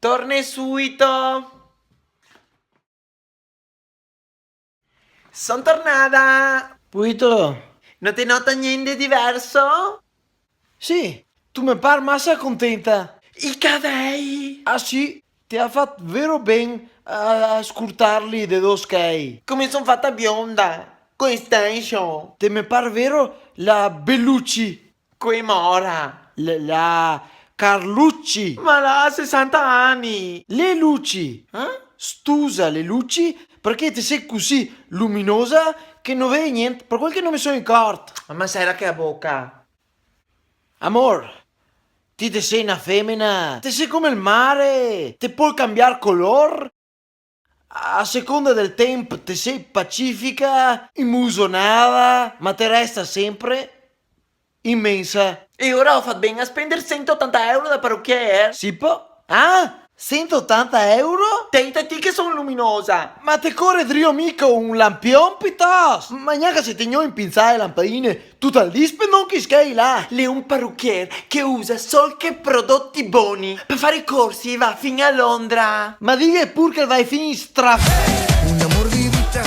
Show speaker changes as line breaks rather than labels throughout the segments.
Torne subito. Sono tornata.
Puito,
Non ti nota niente diverso?
sì, tu mi par massa contenta.
I cabelli.
Ah sì, ti ha fatto vero ben a scurtarli de dos cai.
Come sono fatta bionda. Con extension.
Te mi par vero la Bellucci,
Coi mora.
la Carlucci,
Ma là, 60 anni.
le luci. Stusa le luci perché ti sei così luminosa che non vedi niente, per quel che non mi sono accorto.
Ma sai che a bocca.
Amor, te sei una femmina, te sei come il mare, te puoi cambiare color. A seconda del tempo te sei pacifica, immusonata, ma te resta sempre immensa.
E ora ho fatto bene a spendere 180 euro da parrucchiere.
Si può? Ah, 180 euro?
Tentati che sono luminosa.
Ma te corre drio mica un lampion piuttosto? Ma neanche se ti in pinzare le lampadine, tutto al dispe non chi schei là.
Lei è un parrucchiere che usa solo che prodotti buoni per fare i corsi e va fino a Londra.
Ma dighe pur che vai finì straf.
Un amor di vita,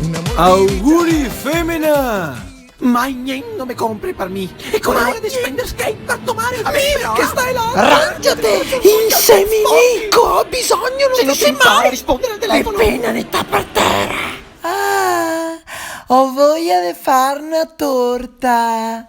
un amor
Auguri femmina!
Mai niente non mi compri per me. E con ora di spendere skate per domani. A me, che stai là?
Arrangiate, inseminico, ho bisogno, non
Se non
ti sei
ti impara a
mai.
rispondere al telefono.
Appena ne sta per terra. Ah, ho voglia di fare una torta.